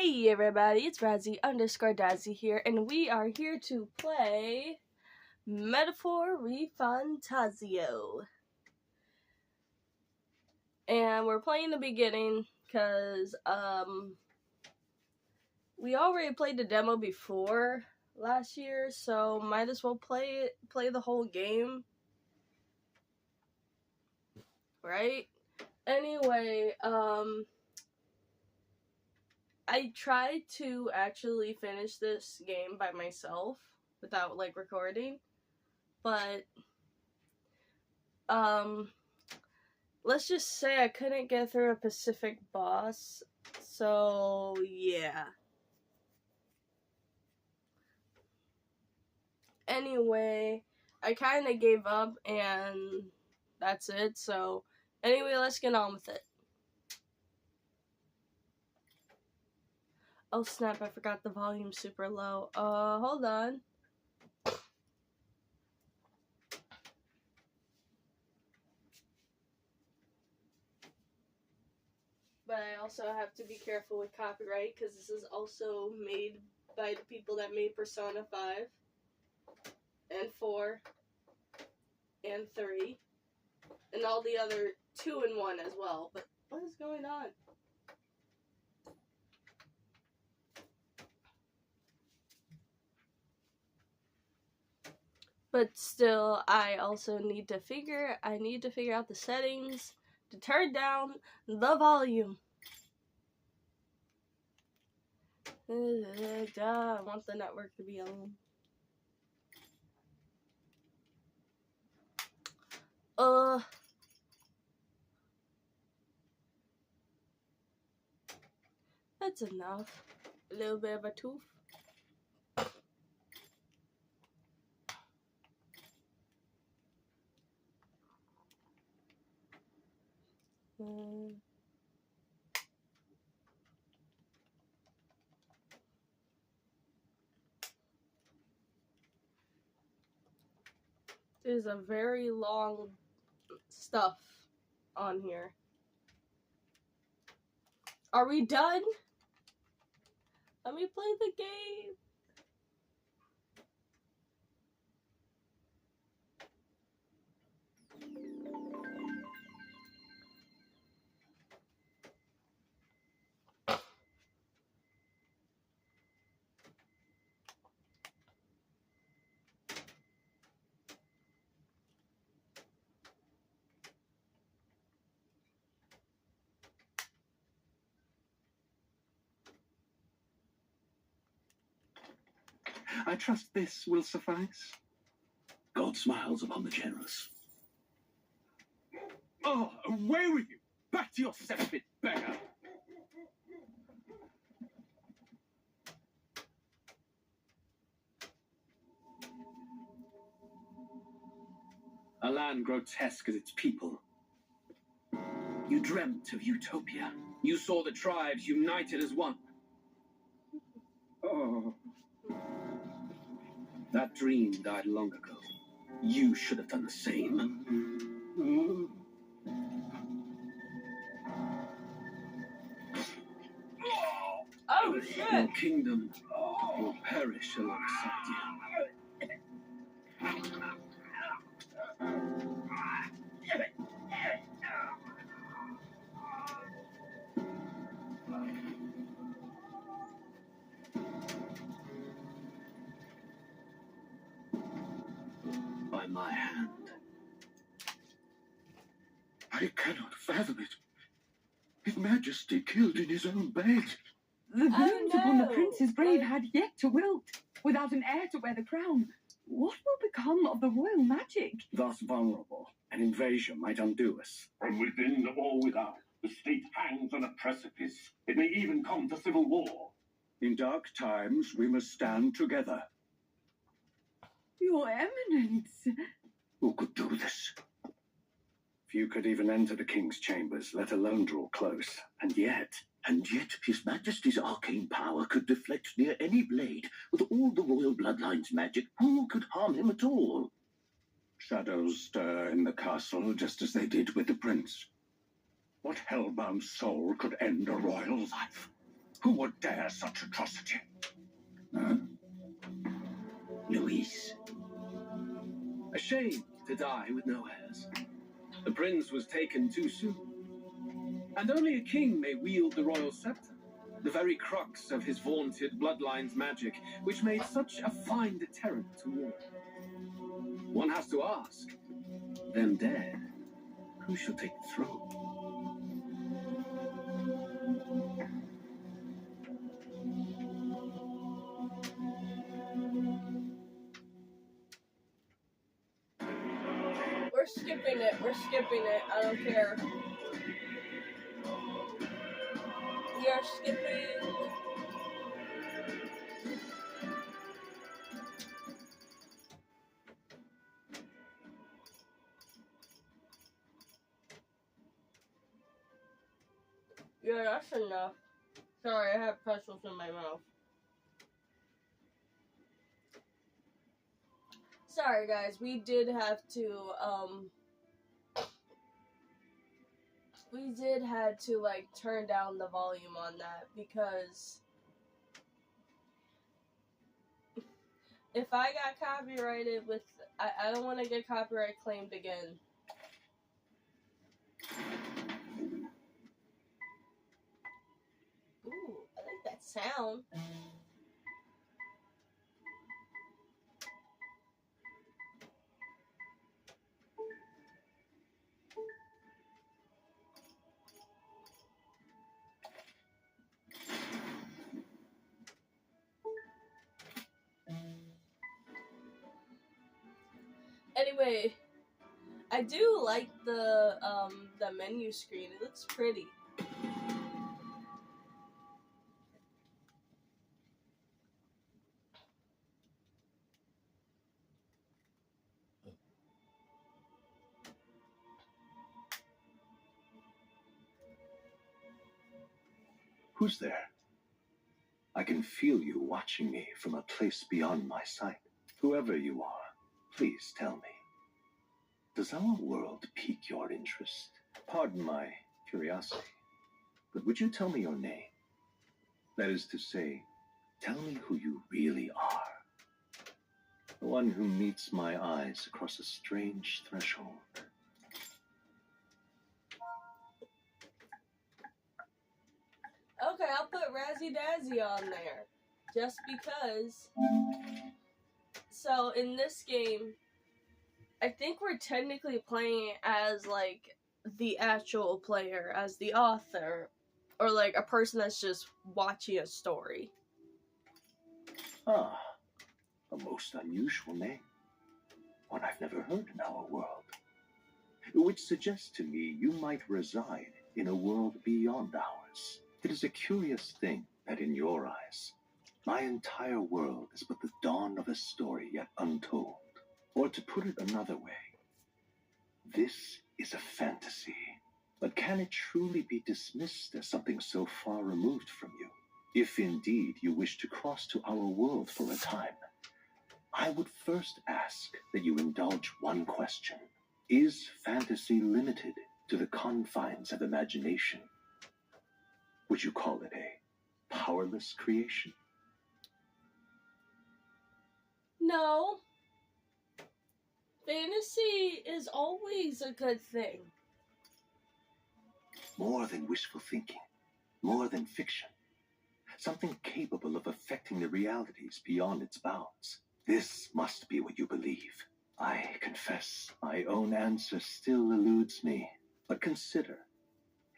Hey everybody, it's Razzie_Dazzy here, and we are here to play Metaphor Refentazio. And we're playing the beginning because we already played the demo before last year, so might as well play the whole game. Right? Anyway, I tried to actually finish this game by myself without recording, but let's just say I couldn't get through a Pacific boss, so yeah. Anyway, I kind of gave up and that's it, so anyway, let's get on with it. Oh snap, I forgot the volume super low. Hold on. But I also have to be careful with copyright because this is also made by the people that made Persona 5 and 4 and 3 and all the other 2 and 1 as well. But what is going on? But still, I also need to figure out the settings to turn down the volume. I want the network to be on. That's enough. A little bit of a tooth. There's a very long stuff on here. Are we done? Let me play the game. I trust this will suffice. God smiles upon the generous. Oh, away with you! Back to your cesspit, beggar! A land grotesque as its people. You dreamt of utopia. You saw the tribes united as one. Oh. That dream died long ago. You should have done the same. Oh shit! Your kingdom will perish alongside you. By my hand. I cannot fathom it. His Majesty killed in his own bed. The boons upon the prince's grave had yet to wilt, without an heir to wear the crown. What will become of the royal magic? Thus vulnerable, an invasion might undo us. From within or without, the state hangs on a precipice. It may even come to civil war. In dark times, we must stand together. Your Eminence. Who could do this? Few could even enter the king's chambers, let alone draw close. And yet, His Majesty's arcane power could deflect near any blade. With all the royal bloodline's magic, who could harm him at all? Shadows stir in the castle, just as they did with the prince. What hellbound soul could end a royal life? Who would dare such atrocity? Huh? Luis. A shame to die with no heirs. The prince was taken too soon. And only a king may wield the royal scepter, the very crux of his vaunted bloodline's magic, which made such a fine deterrent to war. One has to ask, them dead, who shall take the throne? We're skipping it. We're skipping it. I don't care. We are skipping. Yeah, that's enough. Sorry, I have pretzels in my mouth. Sorry, guys. We did have to, like, turn down the volume on that because if I got copyrighted with, I don't want to get copyright claimed again. Ooh, I like that sound. Anyway, I do like the menu screen. It looks pretty. Who's there? I can feel you watching me from a place beyond my sight. Whoever you are, please tell me. Does our world pique your interest? Pardon my curiosity, but would you tell me your name? That is to say, tell me who you really are. The one who meets my eyes across a strange threshold. Okay, I'll put Razzie Dazzy on there. Just because. So, in this game, I think we're technically playing as, like, the actual player, as the author, or, like, a person that's just watching a story. Ah, a most unusual name. One I've never heard in our world. Which suggests to me you might reside in a world beyond ours. It is a curious thing that in your eyes, my entire world is but the dawn of a story yet untold. Or to put it another way, this is a fantasy. But can it truly be dismissed as something so far removed from you? If indeed you wish to cross to our world for a time, I would first ask that you indulge one question. Is fantasy limited to the confines of imagination? Would you call it a powerless creation? No. Fantasy is always a good thing. More than wishful thinking, more than fiction. Something capable of affecting the realities beyond its bounds. This must be what you believe. I confess, my own answer still eludes me. But consider,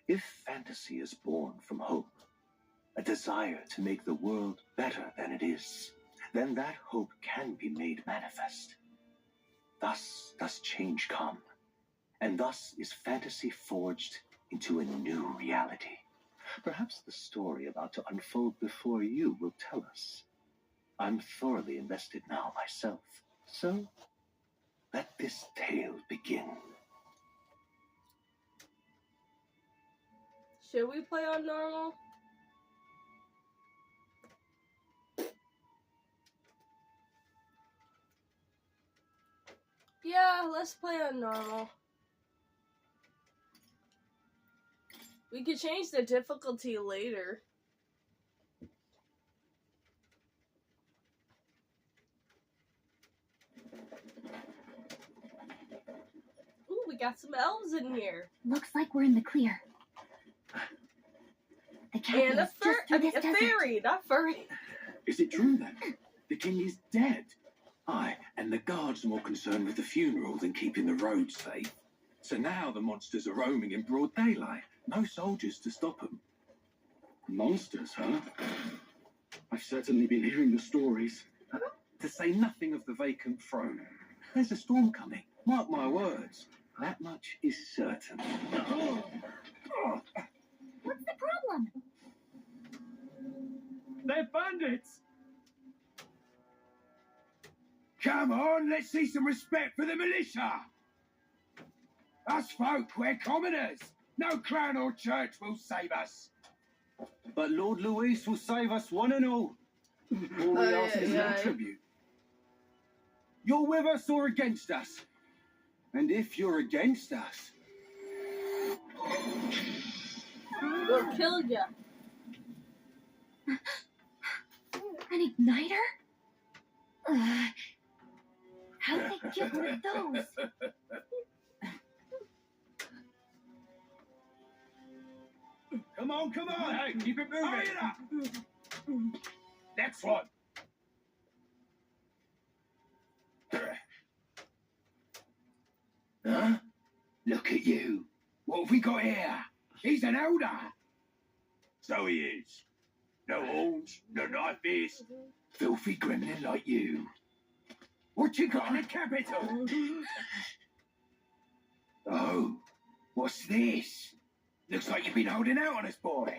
if fantasy is born from hope, a desire to make the world better than it is, then that hope can be made manifest. Thus does change come, and thus is fantasy forged into a new reality. Perhaps the story about to unfold before you will tell us. I'm thoroughly invested now myself, so let this tale begin. Should we play on normal? Yeah, let's play on normal. We could change the difficulty later. got some elves in here. Looks like we're in the clear. The capital And a, is just through this a desert. fairy, not furry. Is it true then? The king is dead. Aye, and the guards are more concerned with the funeral than keeping the roads safe. So now the monsters are roaming in broad daylight. No soldiers to stop them. Monsters, huh? I've certainly been hearing the stories. To say nothing of the vacant throne. There's a storm coming. Mark my words. That much is certain. What's the problem? They're bandits! Come on, let's see some respect for the militia! Us folk, we're commoners. No crown or church will save us. But Lord Luis will save us one and all. All we ask is no tribute. You're with us or against us? And if you're against us... We'll kill ya. An igniter? How did they get one of those? Come on, come on! Hey, keep it moving! Hurry it up! Next one! Huh? Look at you. What have we got here? He's an elder. So he is. No horns, no knife is. Filthy gremlin like you. What you got in the capital? Oh, what's this? Looks like you've been holding out on us, boy.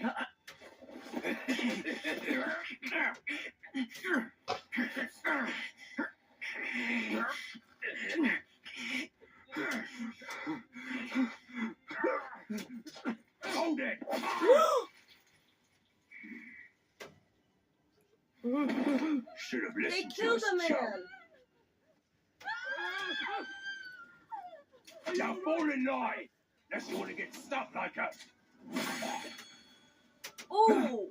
Hold it! Should have They listened to killed us, the man. chum. Now fall in line, unless you want to get stuck like us. Ooh.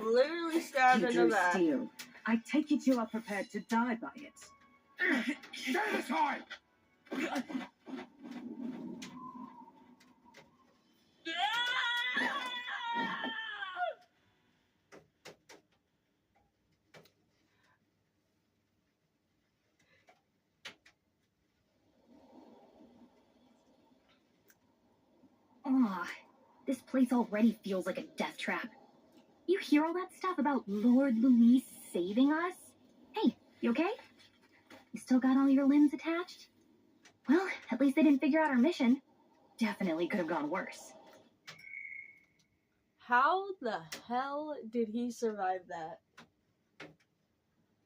Literally stabbed in the Drew back. steel. I take it you are prepared to die by it. Stand aside! Aw, this place already feels like a death trap. You hear all that stuff about Lord Luis saving us? Hey, you okay? You still got all your limbs attached? Well, at least they didn't figure out our mission. Definitely could have gone worse. How the hell did he survive that?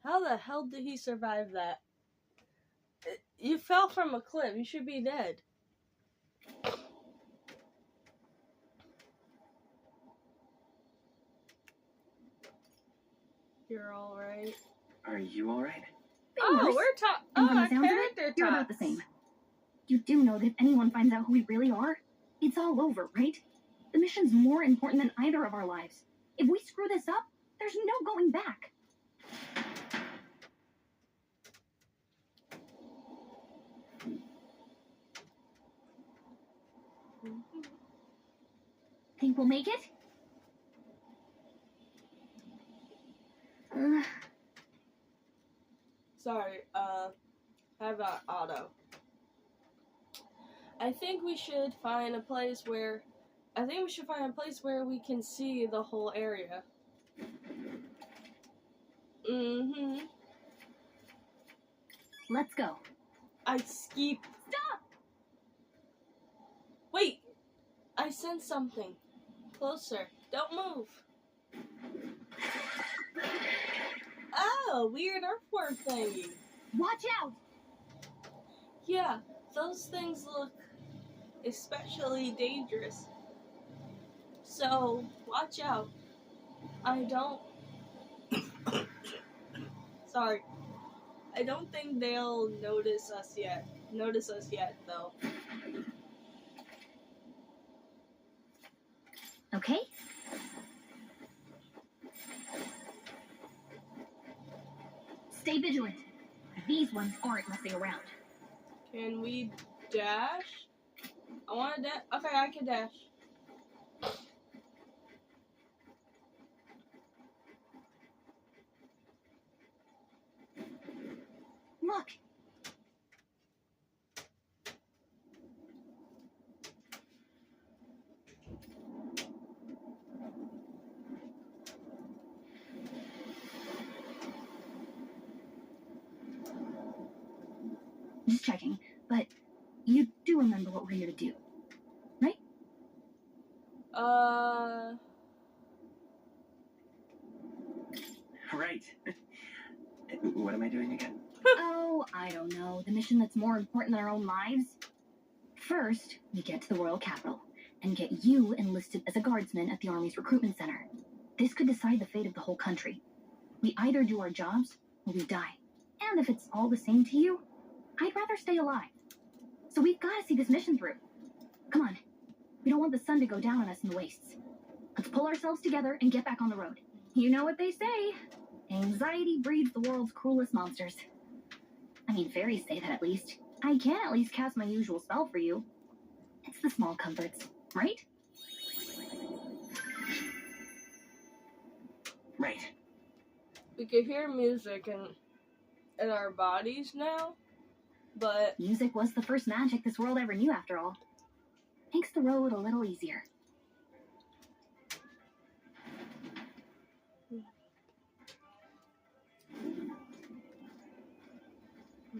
How the hell did he survive that? You fell from a cliff. You should be dead. You're alright. Are you alright? Oh, worse. we're talking. And Oh, from the our sounds of it, character you're about the talks. same. You do know that if anyone finds out who we really are, it's all over, right? The mission's more important than either of our lives. If we screw this up, there's no going back. Think we'll make it? Sorry, have a auto. I think we should find a place where we can see the whole area. Mm-hmm. Let's go. I skip. Stop! Wait! I sense something. Closer. Don't move. Oh, weird earthworm thingy. Watch out! Yeah, those things look especially dangerous. So, watch out. I don't... Sorry. I don't think they'll notice us yet, though. Okay. Stay vigilant. These ones aren't messing around. Can we dash? I want to dash. Okay, I can dash. Look. Just checking, but you do remember what we're here to do, right? Right. What am I doing again? Oh, I don't know. The mission that's more important than our own lives? First, we get to the royal capital and get you enlisted as a guardsman at the army's recruitment center. This could decide the fate of the whole country. We either do our jobs or we die. And if it's all the same to you, I'd rather stay alive. So we've got to see this mission through. Come on. We don't want the sun to go down on us in the wastes. Let's pull ourselves together and get back on the road. You know what they say. Anxiety breeds the world's cruelest monsters. I mean, fairies say that at least. I can at least cast my usual spell for you. It's the small comforts, right? Right. We can hear music in our bodies now, but Music was the first magic this world ever knew, after all. Makes the road a little easier.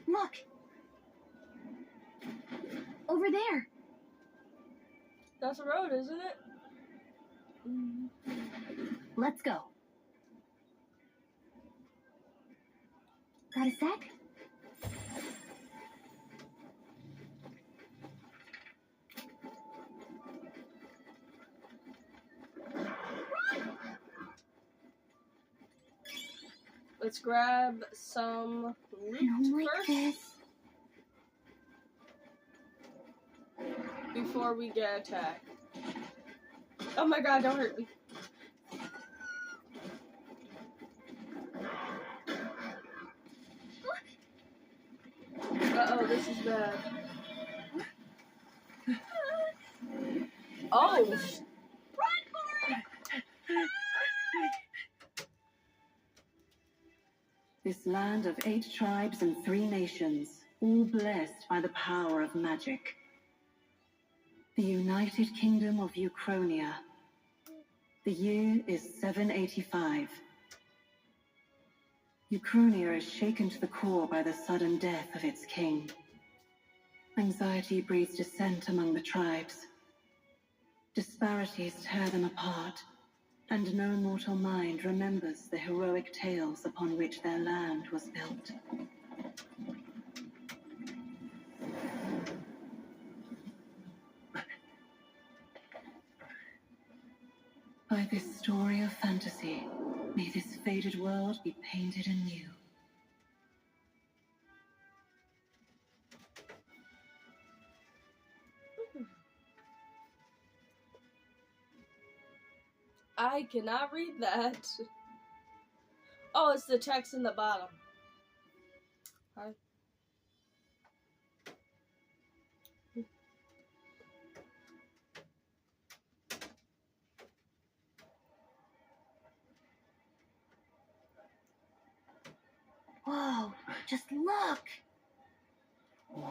Look! Over there! that's a road, isn't it? Let's go. Got a sec? Let's grab some I loot don't like first this. before we get attacked. Oh my god, don't hurt me. Uh-oh, this is bad. Oh! This land of 8 tribes and 3 nations, all blessed by the power of magic. The United Kingdom of Uchronia. The year is 785. Uchronia is shaken to the core by the sudden death of its king. Anxiety breeds dissent among the tribes. Disparities tear them apart, and no mortal mind remembers the heroic tales upon which their land was built. By this story of fantasy, may this faded world be painted anew. I cannot read that. Oh, it's the text in the bottom. Hi. Whoa, just look! Whoa.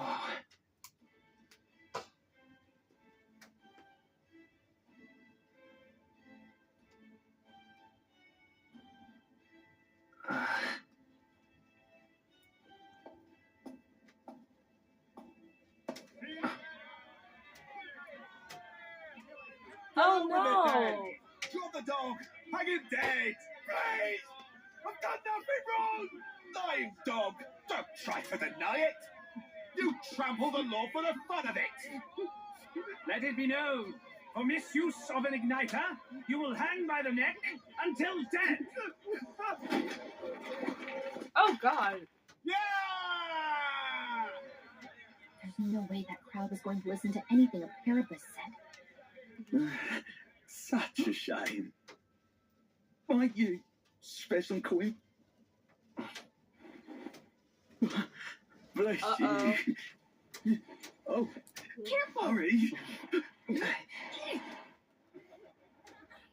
Oh no! Drop the dog! Hang him dead! Please! I've done nothing wrong! Lying dog! Don't try to deny it! You trample the law for the fun of it! Let it be known, for misuse of an igniter, you will hang by the neck until death. Oh god. Yeah! There's no way that crowd was going to listen to anything a Paribus said. Such a shame. Might you spare some coin? Bless Uh-oh. you. Oh, Careful! hurry.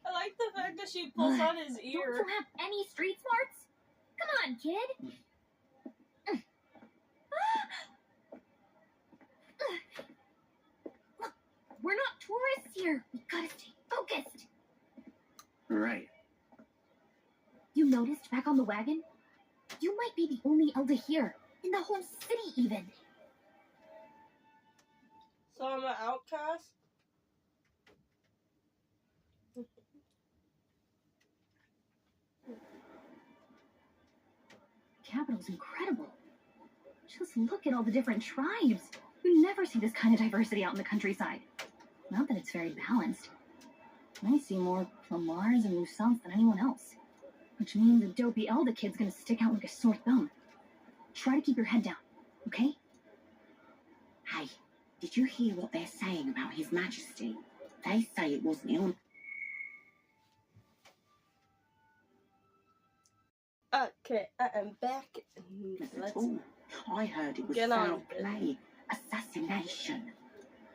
I like the fact that she pulls on his Don't ear. you have any street smarts? Come on, kid. Look, we're not tourists here. We gotta stay focused. Right. You noticed back on the wagon? You might be the only Elder here. In the whole city, even. So I'm an outcast? The capital's incredible. Just look at all the different tribes. You never see this kind of diversity out in the countryside. Not that it's very balanced. I see more Plamars and Lusants than anyone else. Which means a dopey Elder kid's gonna stick out like a sore thumb. Try to keep your head down, okay? Hey, did you hear what they're saying about His Majesty? They say it wasn't ill. Okay, I am back. At all. I heard it was Get on foul with it. play, assassination.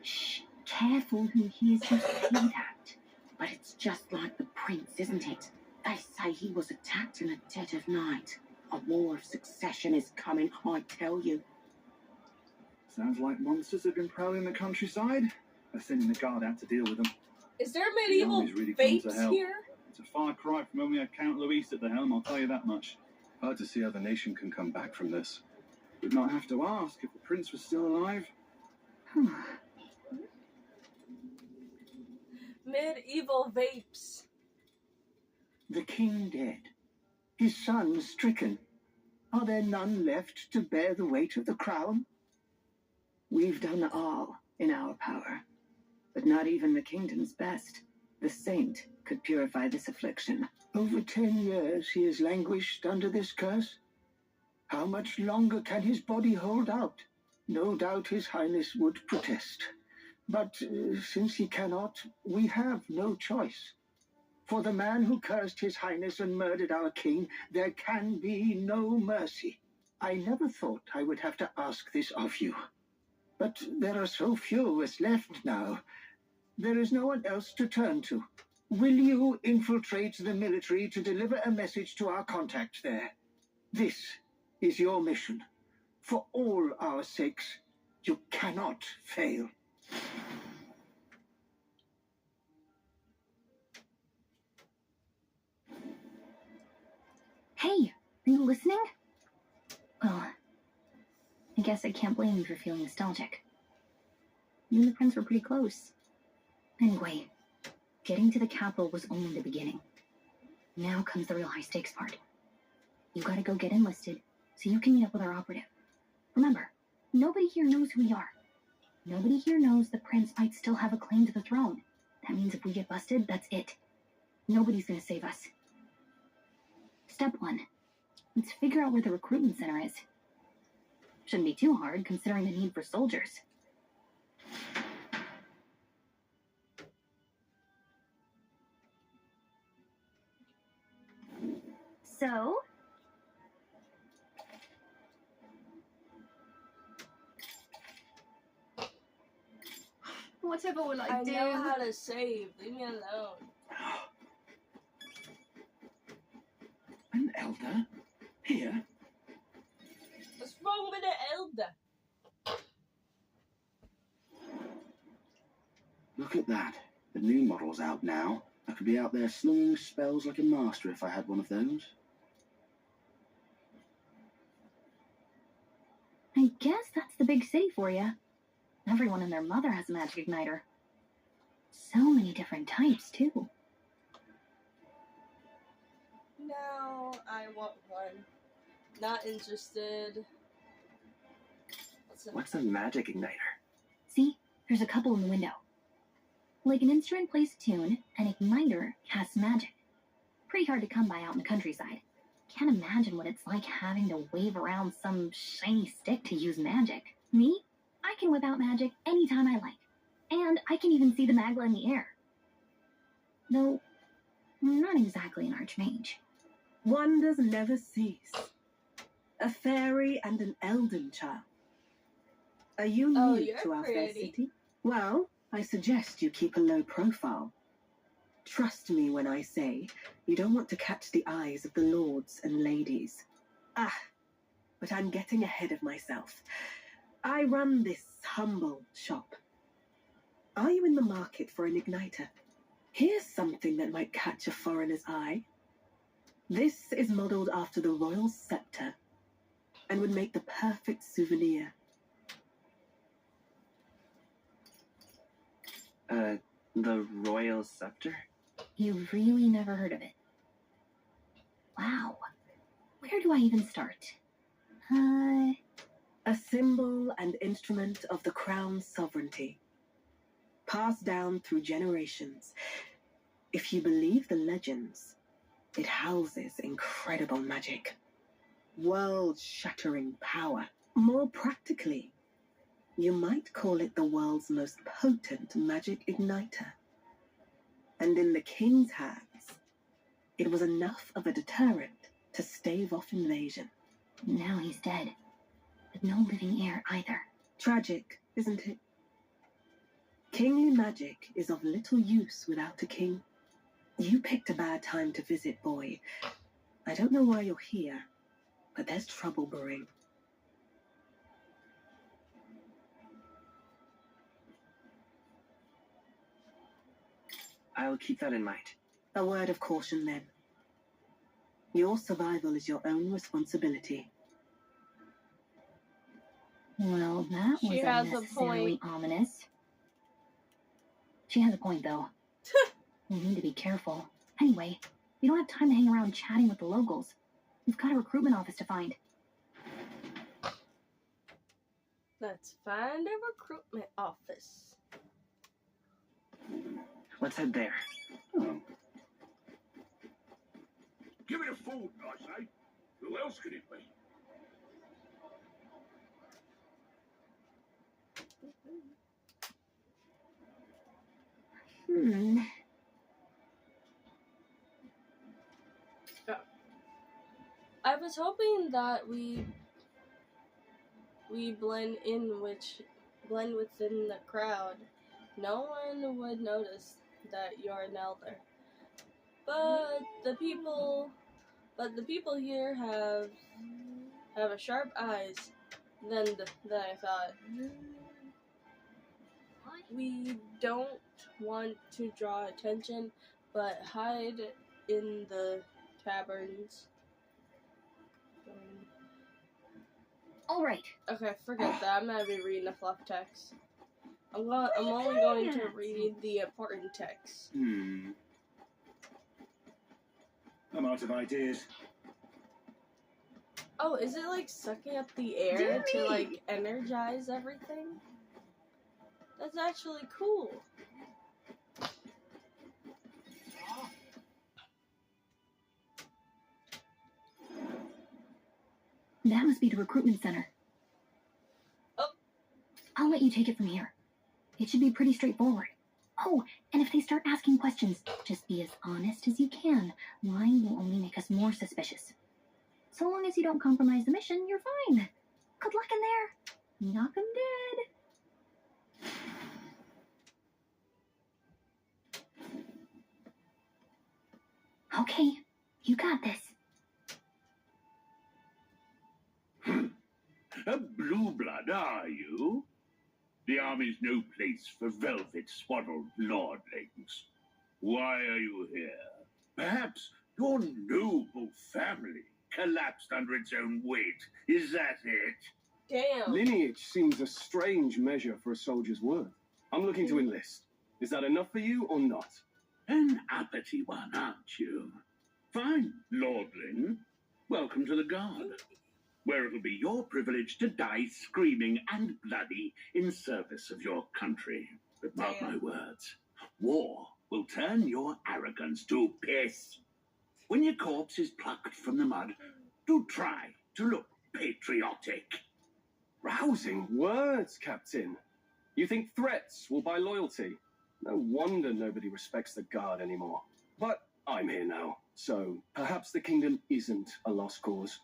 Shh, careful who hears you say that. But it's just like the prince, isn't it? They say he was attacked in the dead of night. A war of succession is coming, I tell you. Sounds like monsters have been prowling the countryside. They're sending the guard out to deal with them. Is there medieval army's really gone to vapes hell. here? It's a far cry from when we had Count Louis at the helm, I'll tell you that much. Hard to see how the nation can come back from this. We'd not have to ask if the prince was still alive. Medieval vapes. The king dead. His son stricken. Are there none left to bear the weight of the crown? We've done all in our power, but not even the kingdom's best. The saint could purify this affliction. Over 10 years he has languished under this curse. How much longer can his body hold out? No doubt his highness would protest. But since he cannot, we have no choice. For the man who cursed his highness and murdered our king, there can be no mercy. I never thought I would have to ask this of you. But there are so few of us left now. There is no one else to turn to. Will you infiltrate the military to deliver a message to our contact there? This is your mission. For all our sakes, you cannot fail. Hey, are you listening? Well, I guess I can't blame you for feeling nostalgic. You and the prince were pretty close. Anyway, getting to the capital was only the beginning. Now comes the real high-stakes part. You gotta go get enlisted so you can meet up with our operative. Remember, nobody here knows who we are. Nobody here knows the prince might still have a claim to the throne. That means if we get busted, that's it. Nobody's gonna save us. Step 1. Let's figure out where the recruitment center is. Shouldn't be too hard, considering the need for soldiers. So? Whatever will I do? know how to save. Leave me alone. An elder? Here? What's wrong with the elder? Look at that. The new model's out now. I could be out there slinging spells like a master if I had one of those. I guess that's the big city for you. Everyone and their mother has a magic igniter. So many different types, too. No, I want one. Not interested. What's a magic igniter? See? There's a couple in the window. Like an instrument plays a tune, an igniter casts magic. Pretty hard to come by out in the countryside. Can't imagine what it's like having to wave around some shiny stick to use magic. Me? I can whip out magic anytime I like. And I can even see the magla in the air. Though, I'm not exactly an archmage. Wonders never cease. A fairy and an elden child. Are you Oh, new you're to our fair pretty. city? Well, I suggest you keep a low profile. Trust me when I say you don't want to catch the eyes of the lords and ladies. Ah, but I'm getting ahead of myself. I run this humble shop. Are you in the market for an igniter? Here's something that might catch a foreigner's eye. This is modeled after the royal scepter and would make the perfect souvenir. The royal scepter? You've really never heard of it. Wow. Where do I even start? A symbol and instrument of the crown's sovereignty, passed down through generations. If you believe the legends, it houses incredible magic, world-shattering power. More practically, you might call it the world's most potent magic igniter. And in the king's hands, it was enough of a deterrent to stave off invasion. Now he's dead. With no living heir either. Tragic, isn't it? Kingly magic is of little use without a king. You picked a bad time to visit, boy. I don't know why you're here, but there's trouble brewing. I'll keep that in mind. A word of caution, then. Your survival is your own responsibility. Well, that She was has a unnecessarily point. ominous. She has a point, though. We need to be careful. Anyway, we don't have time to hang around chatting with the locals. We've got a recruitment office to find. Let's find a recruitment office. Let's head there. Oh. Give it a food, I say. Who else could it be? I was hoping that we blend within the crowd. No one would notice that you're an elder. But the people here have a sharp eyes than I thought. We don't want to draw attention, but hide in the taverns. All right. Okay, forget that. I'm not even reading the fluff text. I'm only going to read the important text. I'm out of ideas. Oh, is it like sucking up the air to like energize everything? That's actually cool. That must be the recruitment center. Oh. I'll let you take it from here. It should be pretty straightforward. Oh, and if they start asking questions, just be as honest as you can. Lying will only make us more suspicious. So long as you don't compromise the mission, you're fine. Good luck in there. Knock 'em dead. Okay, you got this. A blue blood, are you? The army's no place for velvet-swaddled lordlings. Why are you here? Perhaps your noble family collapsed under its own weight. Is that it? Damn. Lineage seems a strange measure for a soldier's worth. I'm looking to enlist. Is that enough for you or not? An uppity one, aren't you? Fine, lordling. Welcome to the Guard, where it'll be your privilege to die screaming and bloody in service of your country. But mark my words, war will turn your arrogance to piss. When your corpse is plucked from the mud, do try to look patriotic. Rousing words, Captain. You think threats will buy loyalty? No wonder nobody respects the Guard anymore. But I'm here now, so perhaps the kingdom isn't a lost cause.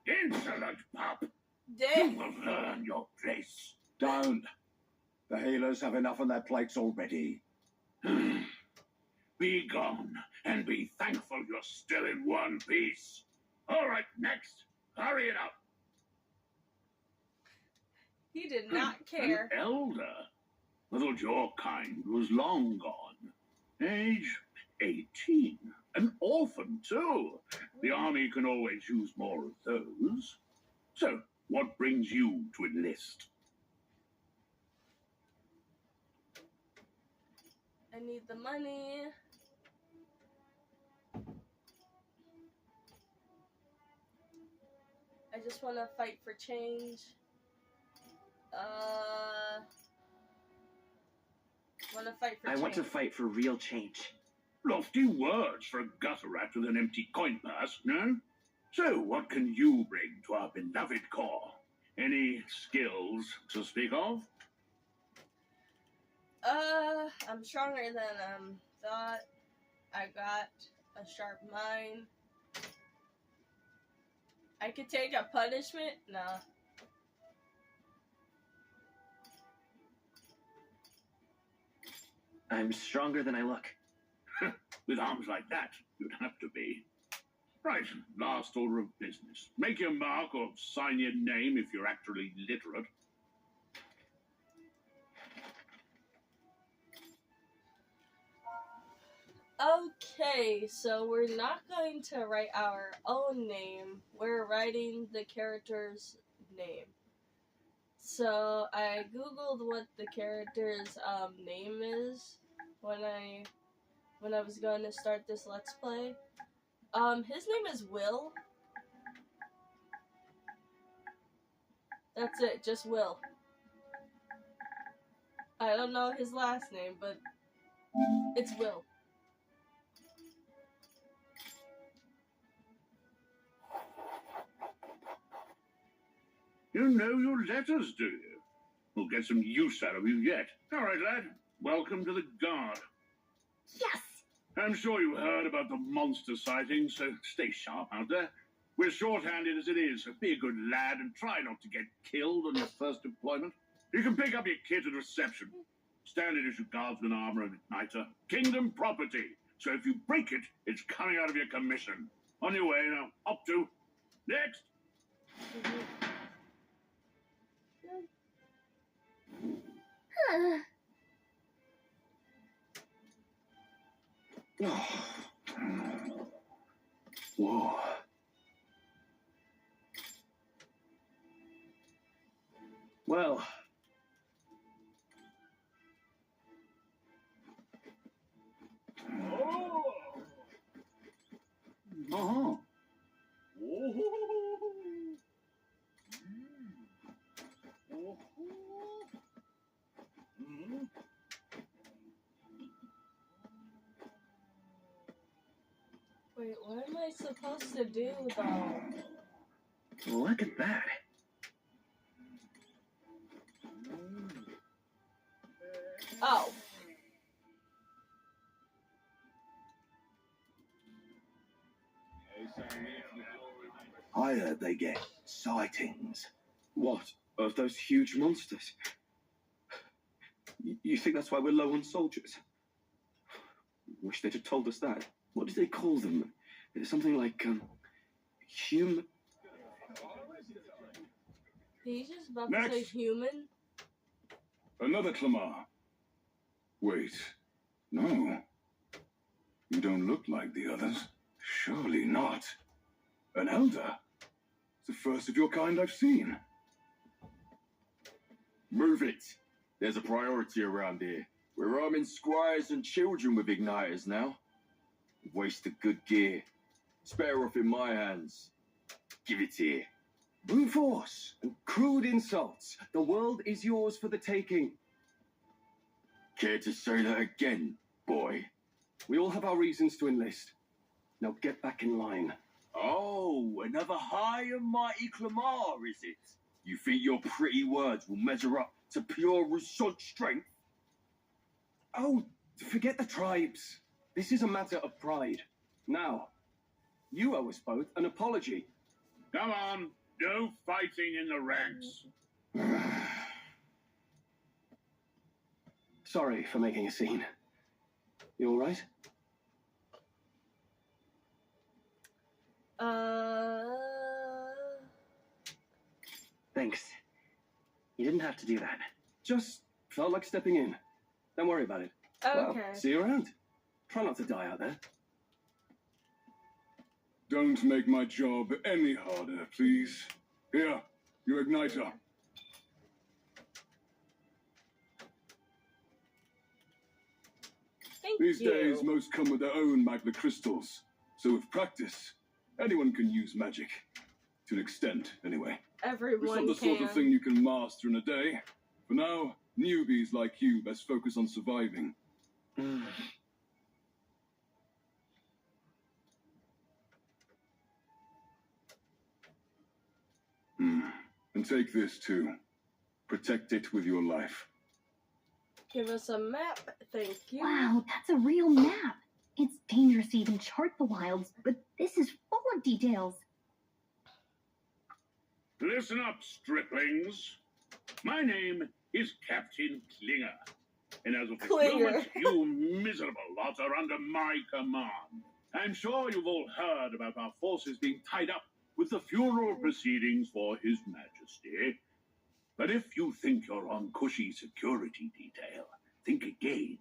Insolent pup! You Damn. will learn your place. Don't. The healers have enough on their plates already. Be gone, and be thankful you're still in one piece. All right, next. Hurry it up. He did not care. An elder? I thought your kind was long gone. Age 18. An orphan, too. The army can always use more of those. So, what brings you to enlist? I need the money. I just want to fight for change. Want to fight for change. I want to fight for real change. Lofty words for a gutter rat with an empty coin purse, no? So, what can you bring to our beloved corps? Any skills to speak of? I'm stronger than thought. I got a sharp mind. I could take a punishment? Nah. I'm stronger than I look. With arms like that, you'd have to be. Right, last order of business. Make your mark or sign your name if you're actually literate. Okay, so we're not going to write our own name. We're writing the character's name. So I googled what the character's name is when I was going to start this Let's Play. His name is Will. That's it, just Will. I don't know his last name, but it's Will. You know your letters, do you? We'll get some use out of you yet. All right, lad. Welcome to the Guard. Yes! I'm sure you heard about the monster sightings, so stay sharp out there. We're short-handed as it is, so be a good lad and try not to get killed on your first deployment. You can pick up your kit at reception. Standard issue guardsman armor and igniter. Kingdom property. So if you break it, it's coming out of your commission. On your way now. Up to. Next. Whoa. Well. Uh-huh. Wait, what am I supposed to do, though? Look at that. Oh. I heard they get sightings. What? Of those huge monsters? You think that's why we're low on soldiers? Wish they'd have told us that. What do they call them? Something like, human... He's just about to say human. Another Clamar. Wait. No. You don't look like the others. Surely not. An elder? It's the first of your kind I've seen. Move it. There's a priority around here. We're arming squires and children with igniters now. Waste of good gear. Spare off in my hands. Give it here. Brute force and crude insults. The world is yours for the taking. Care to say that again, boy? We all have our reasons to enlist. Now get back in line. Oh, another high and mighty Clamar, is it? You think your pretty words will measure up to pure Rousseau strength? Oh, forget the tribes. This is a matter of pride. Now, you owe us both an apology. Come on. No fighting in the ranks. Sorry for making a scene. You alright? Thanks. You didn't have to do that. Just felt like stepping in. Don't worry about it. Well, Okay. see you around. Try not to die out there. Don't make my job any harder, please. Here, your igniter. Thank These you. days, most come with their own magna crystals. So with practice, anyone can use magic. To an extent, anyway. It's Everyone not the can. sort of thing you can master in a day. For now, newbies like you best focus on surviving. And take this too. Protect it with your life. Give us a map, thank you. Wow, that's a real map. It's dangerous to even chart the wilds, but this is full of details. Listen up, striplings. My name is Captain Klinger. And as of this Klinger. moment, you miserable lot are under my command. I'm sure you've all heard about our forces being tied up with the funeral proceedings for His Majesty. But if you think you're on cushy security detail, think again.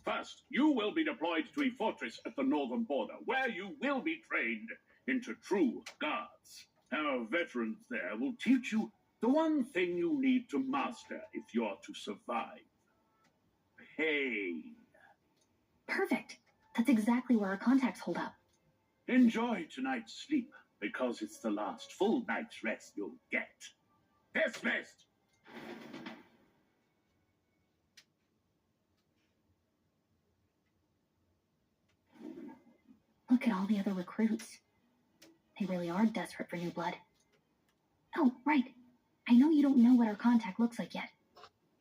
First, you will be deployed to a fortress at the northern border, where you will be trained into true guards. Our veterans there will teach you the one thing you need to master if you're to survive. Pain. Perfect. That's exactly where our contacts hold up. Enjoy tonight's sleep, because it's the last full night's rest you'll get. Dismissed! Look at all the other recruits. They really are desperate for new blood. Oh, right. I know you don't know what our contact looks like yet,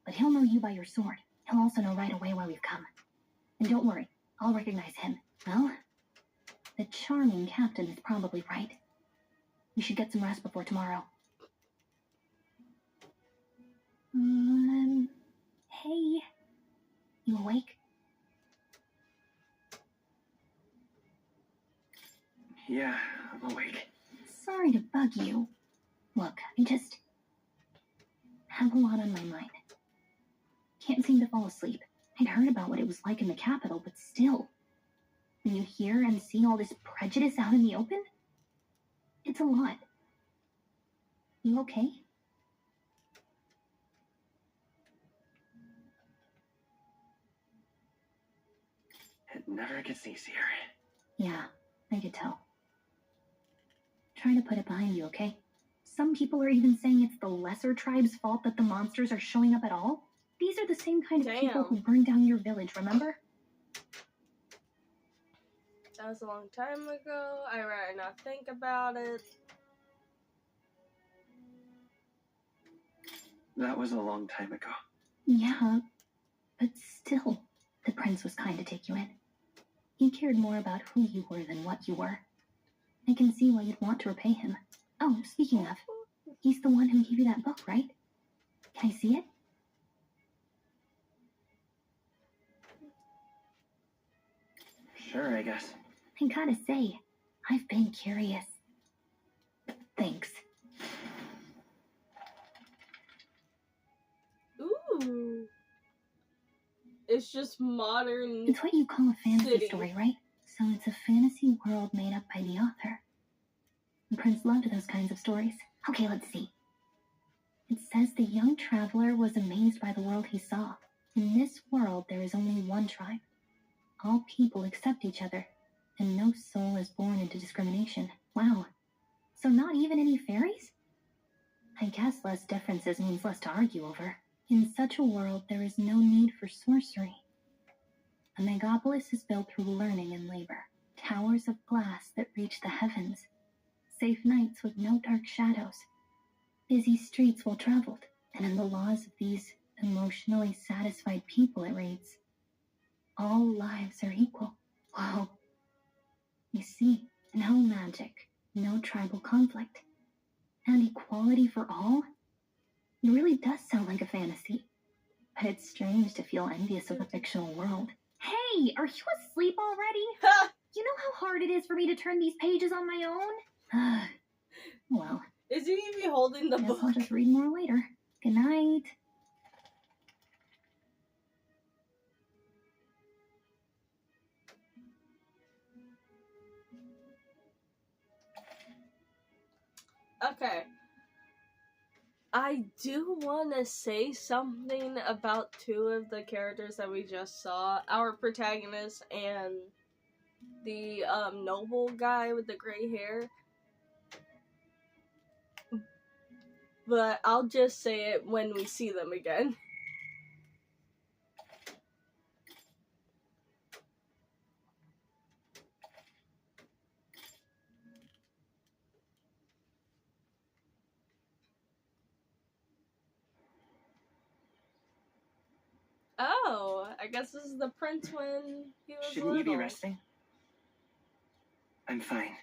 but he'll know you by your sword. He'll also know right away why we've come. And don't worry, I'll recognize him. Well, the charming captain is probably right. We should get some rest before tomorrow. Hey. You awake? Yeah, I'm awake. Sorry to bug you. Look, I just have a lot on my mind. Can't seem to fall asleep. I'd heard about what it was like in the capital, but still. When you hear and see all this prejudice out in the open, it's a lot. You okay? It never gets easier. Yeah, I could tell. Try to put it behind you, okay? Some people are even saying it's the lesser tribe's fault that the monsters are showing up at all. These are the same kind of people who burned down your village, remember? That was a long time ago. I'd rather not think about it. That was a long time ago. Yeah, but still, the prince was kind to take you in. He cared more about who you were than what you were. I can see why you'd want to repay him. Oh, speaking of, he's the one who gave you that book, right? Can I see it? Sure, I guess. I gotta say, I've been curious. Thanks. Ooh. It's just modern. It's what you call a fantasy City. story, right? So it's a fantasy world made up by the author. The prince loved those kinds of stories. Okay, let's see. It says the young traveler was amazed by the world he saw. In this world, there is only one tribe. All people accept each other, and no soul is born into discrimination. Wow. So not even any fairies? I guess less differences means less to argue over. In such a world, there is no need for sorcery. A megapolis is built through learning and labor. Towers of glass that reach the heavens. Safe nights with no dark shadows. Busy streets well traveled. And in the laws of these emotionally satisfied people, it reads, all lives are equal. Wow. You see, no magic, no tribal conflict, and equality for all? It really does sound like a fantasy. But it's strange to feel envious of the fictional world. Hey, are you asleep already? You know how hard it is for me to turn these pages on my own? Well. Is he even holding the Guess book? I'll just read more later. Good night. Okay. I do want to say something about two of the characters that we just saw. Our protagonist and the noble guy with the gray hair. But I'll just say it when we see them again. Oh, I guess this is the prince when he was Shouldn't you be little. resting? I'm fine.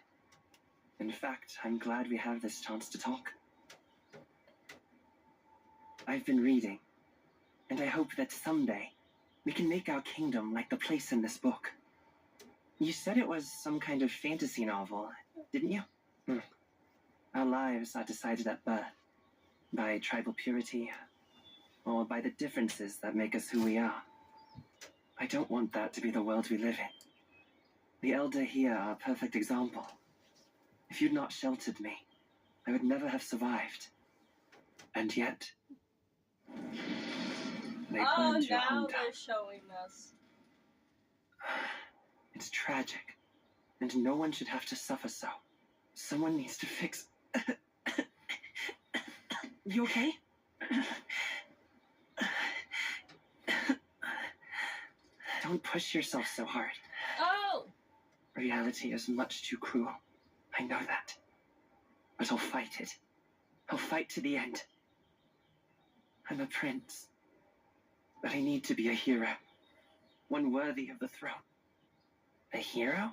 In fact, I'm glad we have this chance to talk. I've been reading, and I hope that someday we can make our kingdom like the place in this book. You said it was some kind of fantasy novel, didn't you? Our lives are decided at birth, by tribal purity, or by the differences that make us who we are. I don't want that to be the world we live in. The elder here are a perfect example. If you'd not sheltered me, I would never have survived. And yet, they burned your now home down. they're showing us. It's tragic, and no one should have to suffer so. Someone needs to fix... You okay? Don't push yourself so hard. Oh! Reality is much too cruel. I know that. But I'll fight it. I'll fight to the end. I'm a prince. But I need to be a hero. One worthy of the throne. A hero?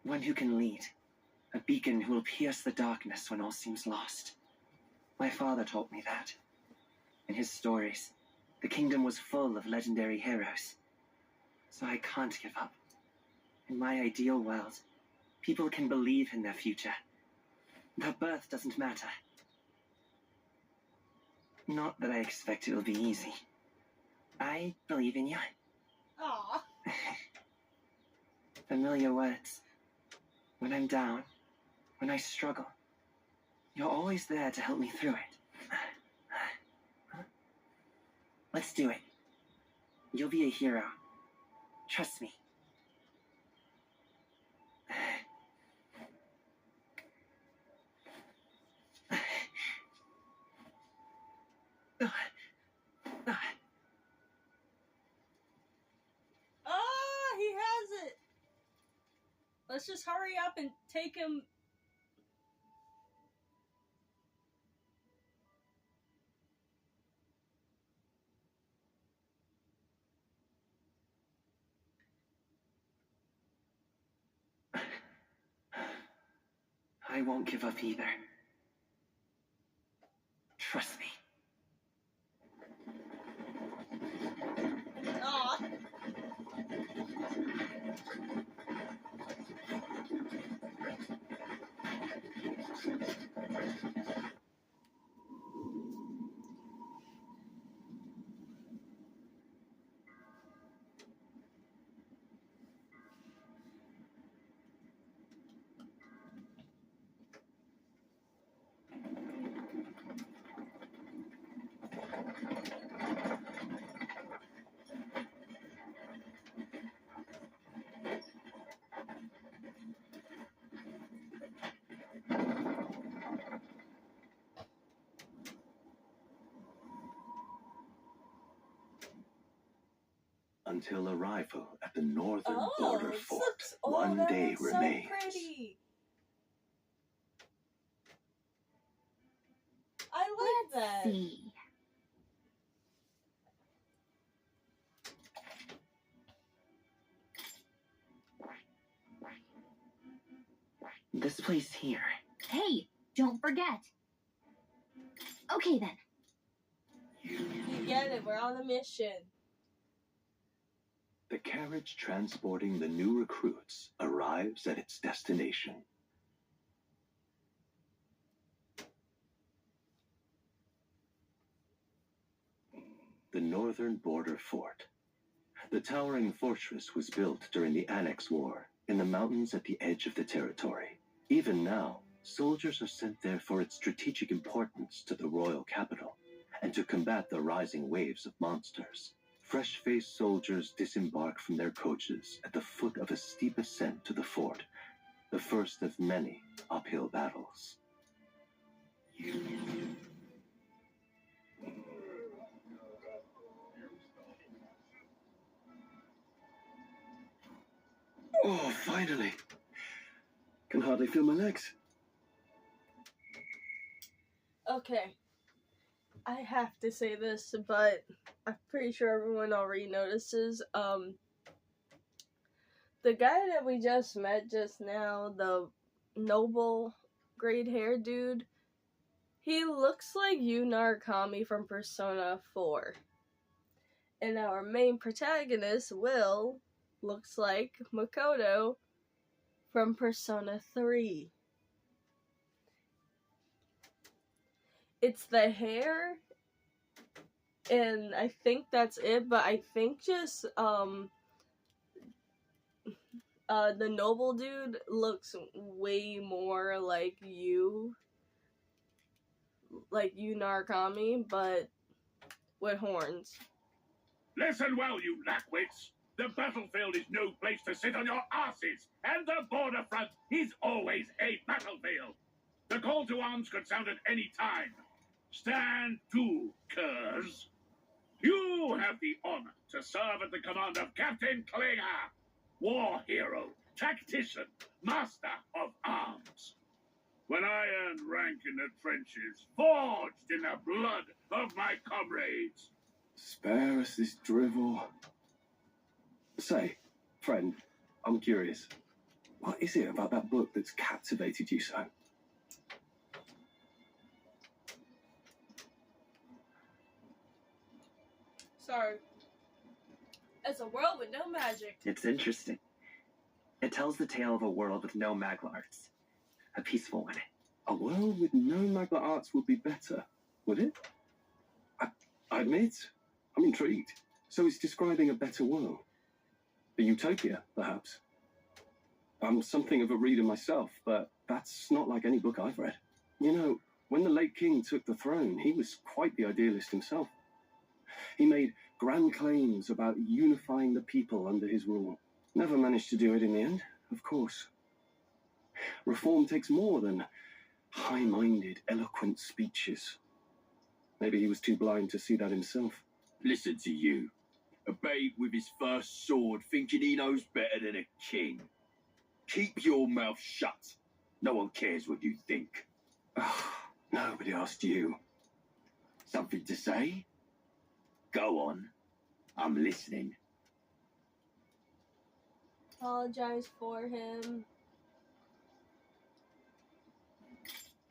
One who can lead. A beacon who will pierce the darkness when all seems lost. My father taught me that. In his stories, the kingdom was full of legendary heroes. So I can't give up. In my ideal world, people can believe in their future. Their birth doesn't matter. Not that I expect it will be easy. I believe in you. Aww. Familiar words. When I'm down, when I struggle, you're always there to help me through it. Let's do it. You'll be a hero. Trust me. Oh, he has it. Let's just hurry up and take him. I won't give up either. Trust me. Aw. Until arrival at the northern Oh, border this fort, looks, oh, one that day looks remains. so pretty. I like that. See. This place here. Hey, don't forget. Okay then. He get it. We're on a mission. The carriage transporting the new recruits arrives at its destination. The northern border fort. The towering fortress was built during the Annex War in the mountains at the edge of the territory. Even now, soldiers are sent there for its strategic importance to the royal capital and to combat the rising waves of monsters. Fresh-faced soldiers disembark from their coaches at the foot of a steep ascent to the fort, the first of many uphill battles. Oh, finally. Can hardly feel my legs. Okay. I have to say this, but I'm pretty sure everyone already notices. The guy that we just met just now, the noble great hair dude, he looks like Yu Narukami from Persona 4. And our main protagonist, Will, looks like Makoto from Persona 3. It's the hair, and I think that's it, but I think just, the noble dude looks way more like Yu Narukami, but with horns. Listen well, you lackwits. The battlefield is no place to sit on your asses, and the border front is always a battlefield. The call to arms could sound at any time. Stand to, curs. You have the honor to serve at the command of Captain Klinger, war hero, tactician, master of arms. When I earned rank in the trenches, forged in the blood of my comrades. Spare us this drivel. Say, friend, I'm curious. What is it about that book that's captivated you so? Sorry. It's a world with no magic. It's interesting. It tells the tale of a world with no magla arts. A peaceful one. A world with no magla arts would be better, would it? I admit, I'm intrigued. So it's describing a better world. A utopia, perhaps. I'm something of a reader myself, but that's not like any book I've read. You know, when the late king took the throne, he was quite the idealist himself. He made grand claims about unifying the people under his rule. Never managed to do it in the end, of course. Reform takes more than high-minded, eloquent speeches. Maybe he was too blind to see that himself. Listen to you. A babe with his first sword thinking he knows better than a king. Keep your mouth shut. No one cares what you think. Nobody asked you. Something to say? Go on. I'm listening. Apologize for him.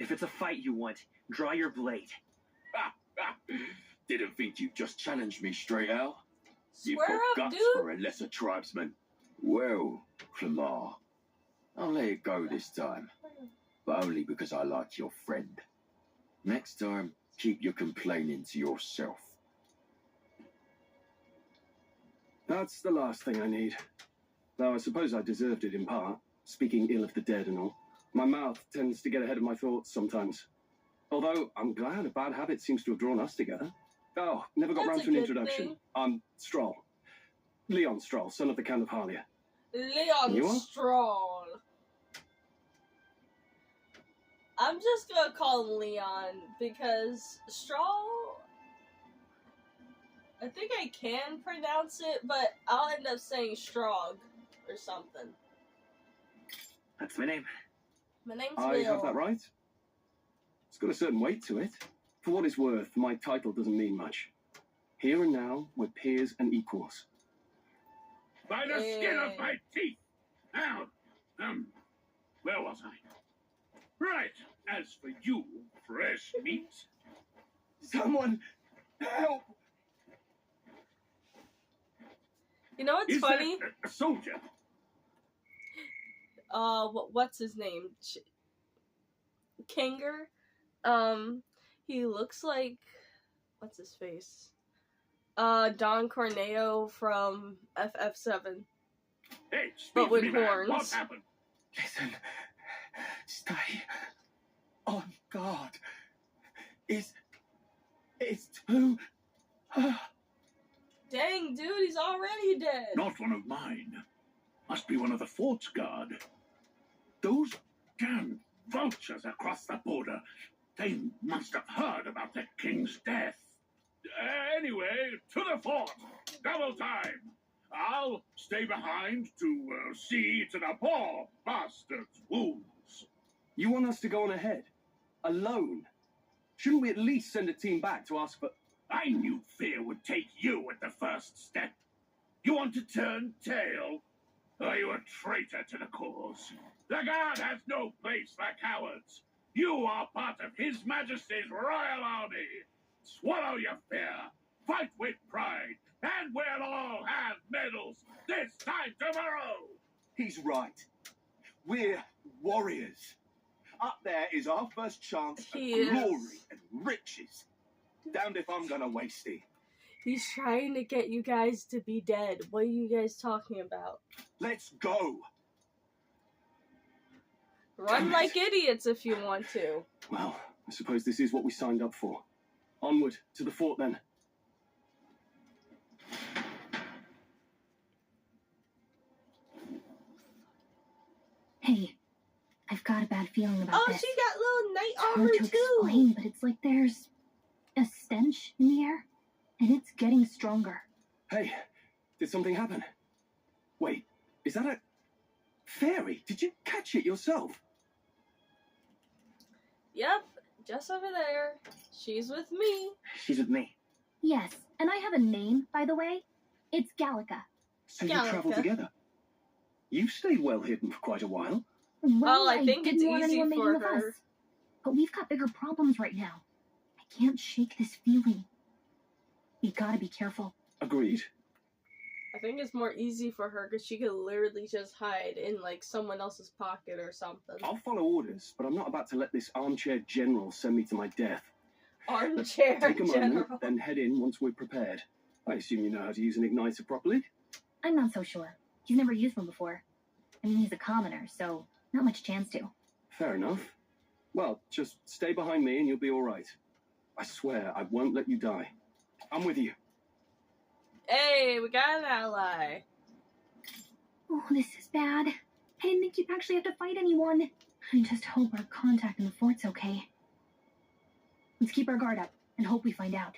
If it's a fight you want, draw your blade. Didn't think you'd just challenge me straight out. You've Square got up, guts dude. for a lesser tribesman. Well, Clamar, I'll let it go this time. But only because I like your friend. Next time, keep your complaining to yourself. That's the last thing I need. Though I suppose I deserved it in part, speaking ill of the dead and all. My mouth tends to get ahead of my thoughts sometimes. Although, I'm glad a bad habit seems to have drawn us together. Oh, never got That's round a to an good introduction. thing. I'm Stroll. Leon Stroll, son of the Count of Harlia. Leon You are? Stroll. I'm just gonna call him Leon because Stroll, I think I can pronounce it, but I'll end up saying Strog or something. That's my name. My name's I Will. have that right? It's got a certain weight to it. For what it's worth, my title doesn't mean much. Here and now, we're peers and equals. By the skin of my teeth. Now, where was I? Right. As for you, fresh meat. Someone, help! You know what's Is funny? that a soldier? What's his name? Kanger. He looks like, what's his face? Don Corneo from FF7. Hey, speak But to with me, man. horns. What happened? Listen. Stay on guard. It's too... Dang, dude, he's already dead. Not one of mine. Must be one of the fort's guard. Those damn vultures across the border. They must have heard about the king's death. Anyway, to the fort. Double time. I'll stay behind to see to the poor bastard's wounds. You want us to go on ahead? Alone? Shouldn't we at least send a team back to ask for... I knew fear would take you at the first step. You want to turn tail? Are you a traitor to the cause? The guard has no place for cowards. You are part of His Majesty's Royal Army. Swallow your fear. Fight with pride. And we'll all have medals this time tomorrow. He's right. We're warriors. Up there is our first chance of He is. glory and riches. Damned if I'm gonna waste it. He's trying to get you guys to be dead. What are you guys talking about? Let's go. Run like idiots if you want to. Well, I suppose this is what we signed up for. Onward, to the fort then. Hey, I've got a bad feeling about Oh, this. she got little knight It's armor hard to too. explain, but it's like there's a stench in the air, and it's getting stronger. Hey, did something happen? Wait, is that a... fairy? Did you catch it yourself? Yep, just over there. She's with me. She's with me. Yes, and I have a name, by the way. It's Gallica. So you Gallica. travel together? You've stayed well hidden for quite a while. Well, I think didn't it's want easy anyone for making a her. fuss. But we've got bigger problems right now. I can't shake this feeling. We gotta be careful. Agreed. I think it's more easy for her because she could literally just hide in like someone else's pocket or something. I'll follow orders, but I'm not about to let this armchair general send me to my death. Armchair Take a moment, general. then head in once we're prepared. I assume you know how to use an igniter properly? I'm not so sure. He's never used one before. I mean, he's a commoner, so not much chance to. Fair enough. Well, just stay behind me and you'll be all right. I swear I won't let you die. I'm with you. Hey, we got an ally. Oh, this is bad. I didn't think you'd actually have to fight anyone. I just hope our contact in the fort's okay. Let's keep our guard up and hope we find out.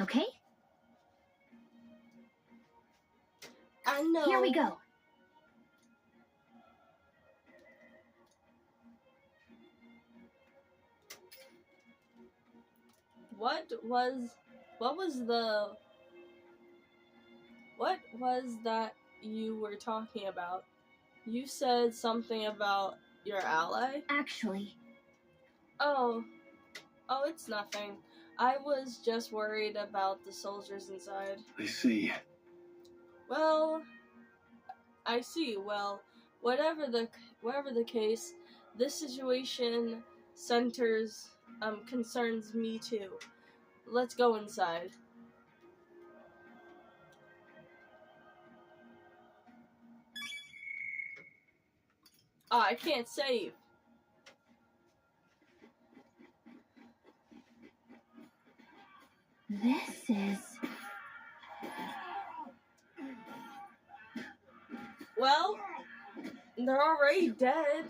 Okay, I know. here we go. What was that you were talking about? You said something about your ally? Actually, Oh, it's nothing. I was just worried about the soldiers inside. I see. Well, I see. Well, whatever the case, this situation concerns me too. Let's go inside. Ah, I can't save. this is... Well, they're already dead.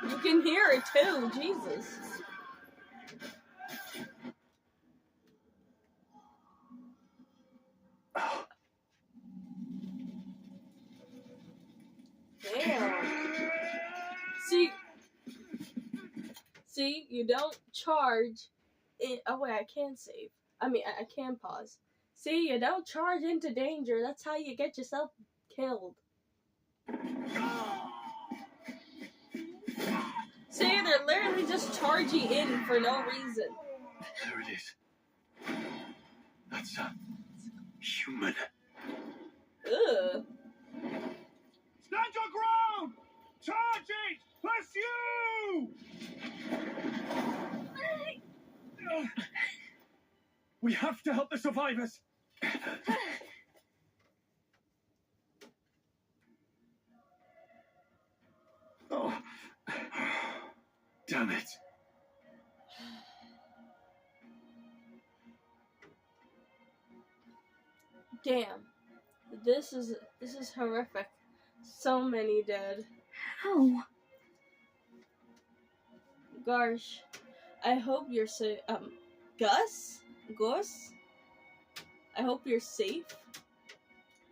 You can hear it too, Jesus. Damn. See, you don't charge it. Oh wait, I can save. I mean, I can pause. See, you don't charge into danger. That's how you get yourself killed. See, they're literally just charging in for no reason. There it is. That's a human. Ugh. Stand your ground! Charge it! Pursue! We have to help the survivors. Oh, damn it. Damn. This is horrific. So many dead. How? Gosh. I hope you're safe. Gus? I hope you're safe.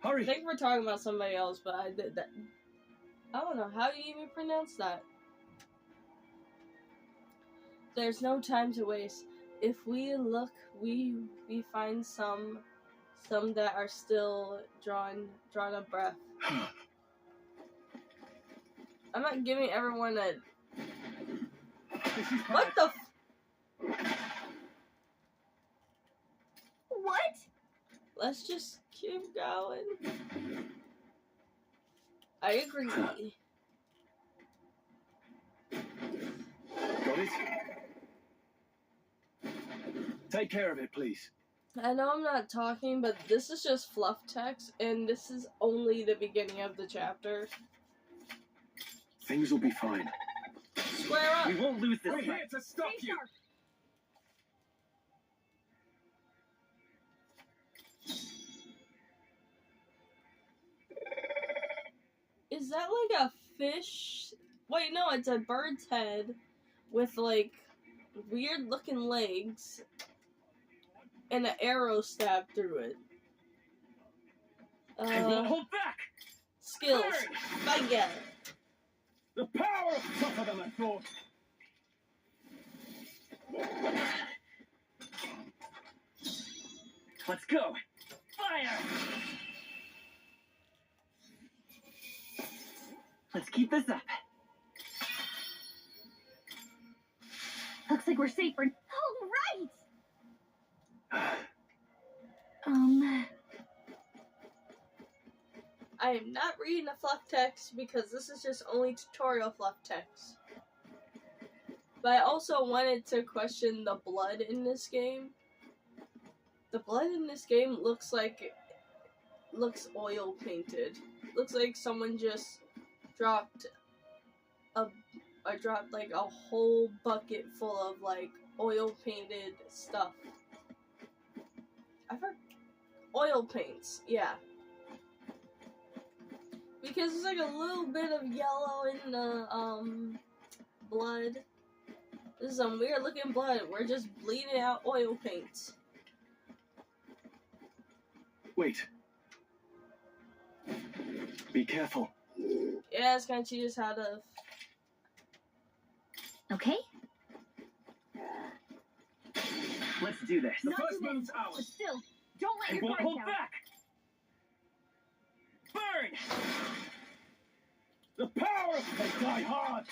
I Hurry. think we're talking about somebody else, but I did that. I don't know. How do you even pronounce that? There's no time to waste. If we look, we find some that are still drawing a breath. I'm not giving everyone a. What the? What? Let's just keep going. I agree. Got it? Take care of it, please. I know I'm not talking, but this is just fluff text, and this is only the beginning of the chapter. Things will be fine. Square up! We won't lose this. We're here to stop Stay you! sharp. Is that like a fish? Wait, no, it's a bird's head with like weird looking legs and an arrow stabbed through it. They won't hold back! Skills. Fire. The power is tougher than I thought! Let's go. Fire! Let's keep this up. Looks like we're safe for. Oh, right! I am not reading the fluff text because this is just only tutorial fluff text. But I also wanted to question the blood in this game. The blood in this game looks oil painted. Looks like someone just dropped like a whole bucket full of like oil painted stuff. I've heard oil paints, yeah. Because there's like a little bit of yellow in the blood. This is some weird looking blood. We're just bleeding out oil paints. Wait. Be careful. Yeah, it's gonna teach us how to. Okay. Let's do this. The Not first too many, move's but ours! still, don't let They your won't guard hold down. back! Burn! The power! They die hard!